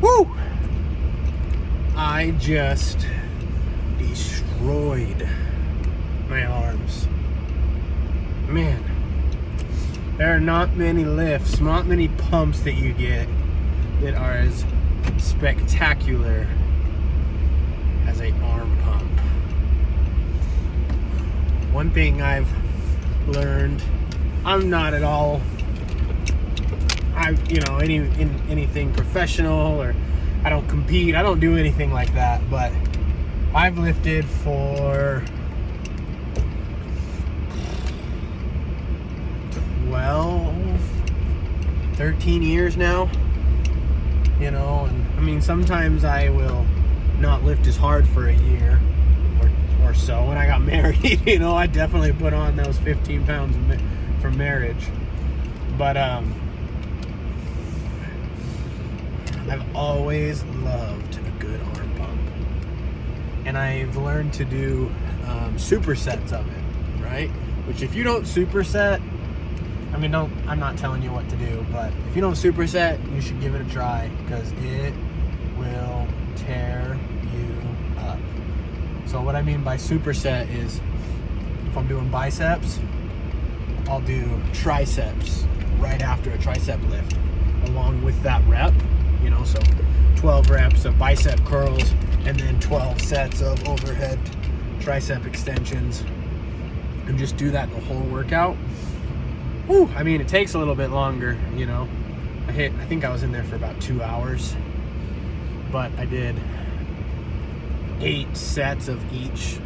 Woo! I just destroyed my arms. Man, there are not many lifts, not many pumps that you get that are as spectacular as an arm pump. One thing I've learned, I'm not at all, anything professional, or I don't compete, I don't do anything like that, but I've lifted for 13 years now, and I mean, sometimes I will not lift as hard for a year or so. When I got married, I definitely put on those 15 pounds for marriage, but I've always loved a good arm pump, and I've learned to do supersets of it, right? Which, if you don't superset, I'm not telling you what to do, but if you don't superset, you should give it a try, because it will tear you up. So what I mean by superset is, if I'm doing biceps, I'll do triceps right after a tricep lift, along with that rep, so 12 reps of bicep curls, and then 12 sets of overhead tricep extensions, and just do that the whole workout. Whew, it takes a little bit longer, I think I was in there for about 2 hours, but I did 8 sets of each,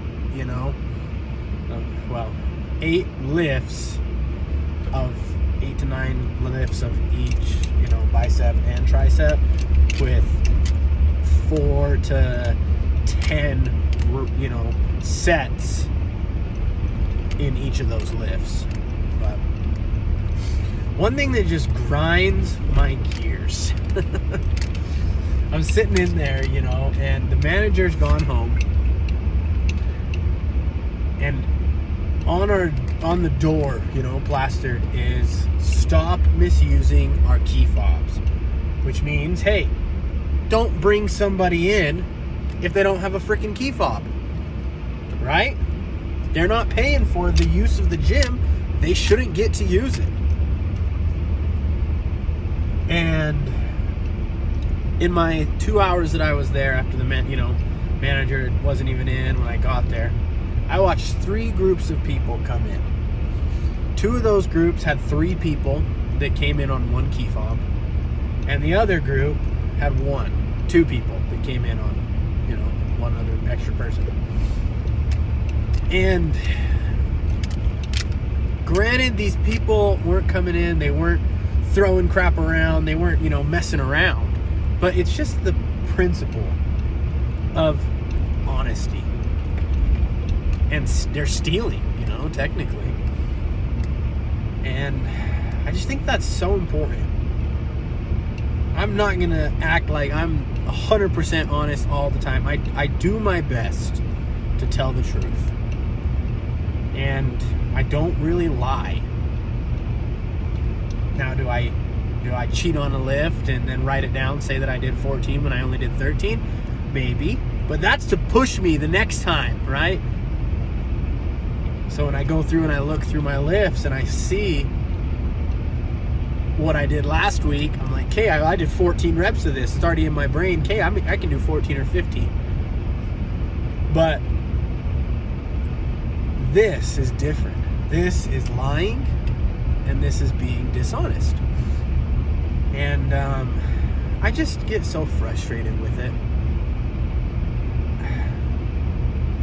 8 lifts of 8 to 9 lifts of each, bicep and tricep, with 4 to 10, sets in each of those lifts. But one thing that just grinds my gears, I'm sitting in there, and the manager's gone home, and on the door, plastered is "Stop misusing our key fobs," which means, hey, don't bring somebody in if they don't have a freaking key fob, right? They're not paying for the use of the gym. They shouldn't get to use it. And in my 2 hours that I was there, after the manager wasn't even in when I got there, I watched 3 groups of people come in. 2 of those groups had 3 people that came in on 1 key fob, and the other group had 2 people that came in on, 1 other extra person. And granted, these people weren't coming in, they weren't throwing crap around, they weren't, messing around, but it's just the principle of honesty. And they're stealing, technically. And I just think that's so important. I'm not going to act like I'm 100% honest all the time. I do my best to tell the truth. And I don't really lie. Now, do I cheat on a lift and then write it down, say that I did 14 when I only did 13? Maybe. But that's to push me the next time, right? So when I go through and I look through my lifts and I see what I did last week, I'm like, okay, I did 14 reps of this. It's already in my brain. Okay, I can do 14 or 15. But this is different. This is lying, and this is being dishonest. And I just get so frustrated with it.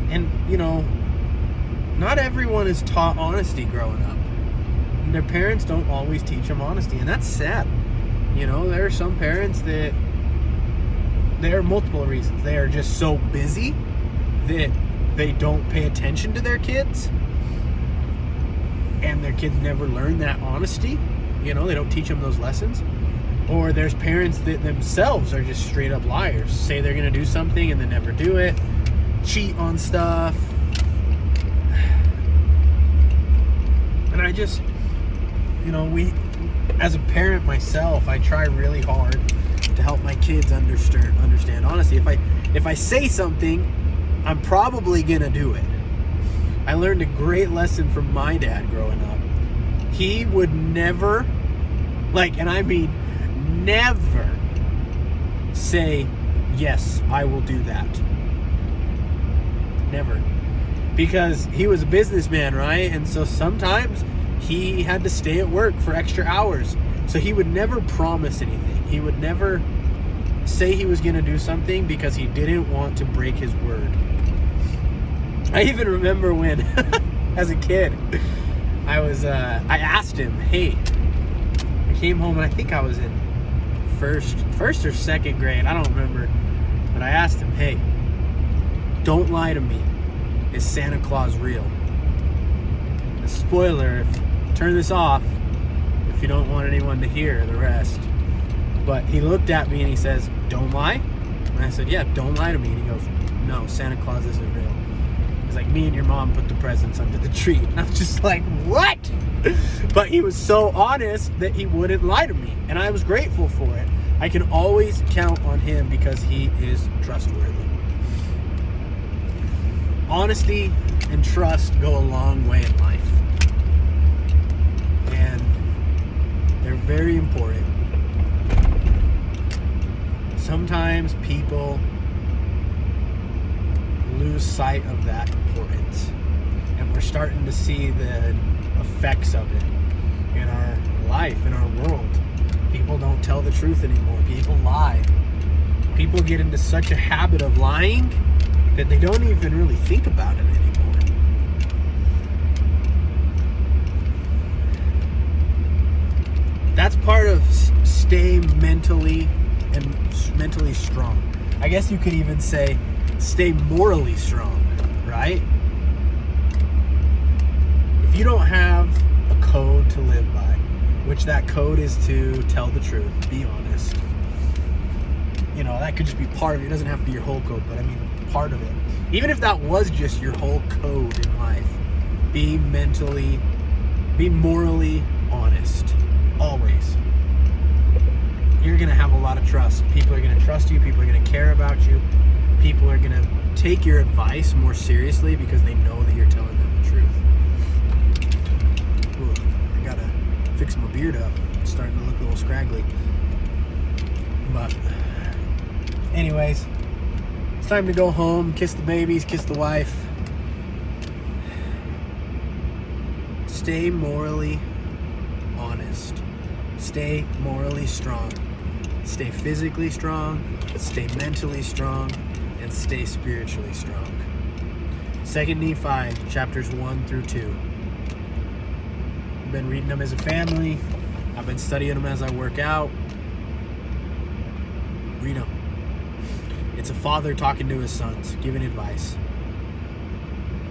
And, not everyone is taught honesty growing up. And their parents don't always teach them honesty, and that's sad. There are some parents that, there are multiple reasons. They are just so busy that they don't pay attention to their kids, and their kids never learn that honesty. They don't teach them those lessons. Or there's parents that themselves are just straight up liars. Say they're going to do something and then never do it. Cheat on stuff. And I just, as a parent myself, I try really hard to help my kids understand honesty. If I say something, I'm probably gonna do it. I learned a great lesson from my dad growing up. He would never, and I mean never, say, yes, I will do that. Never. Because he was a businessman, right? And so sometimes he had to stay at work for extra hours. So he would never promise anything. He would never say he was going to do something because he didn't want to break his word. I even remember when, as a kid, I asked him, hey, I came home and I think I was in first or second grade, I don't remember, but I asked him, hey, don't lie to me. Is Santa Claus real? A spoiler, turn this off if you don't want anyone to hear the rest. But he looked at me and he says, don't lie? And I said, yeah, don't lie to me. And he goes, no, Santa Claus isn't real. He's like, me and your mom put the presents under the tree. And I was just like, what? But he was so honest that he wouldn't lie to me. And I was grateful for it. I can always count on him because he is trustworthy. Honesty and trust go a long way in life. And they're very important. Sometimes people lose sight of that importance. And we're starting to see the effects of it in our life, in our world. People don't tell the truth anymore. People lie. People get into such a habit of lying that they don't even really think about it anymore. That's part of stay mentally strong. I guess you could even say stay morally strong, right? If you don't have a code to live by, which that code is to tell the truth, be honest. That could just be part of it. It doesn't have to be your whole code, but I mean part of it. Even if that was just your whole code in life, be morally honest. Always. You're going to have a lot of trust. People are going to trust you. People are going to care about you. People are going to take your advice more seriously because they know that you're telling them the truth. Ooh, I got to fix my beard up. It's starting to look a little scraggly. But anyways, it's time to go home, kiss the babies, kiss the wife. Stay morally honest. Stay morally strong. Stay physically strong. Stay mentally strong. And stay spiritually strong. 2 Nephi, chapters 1 through 2. I've been reading them as a family. I've been studying them as I work out. Read them. It's a father talking to his sons, giving advice.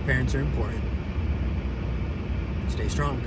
Parents are important. Stay strong.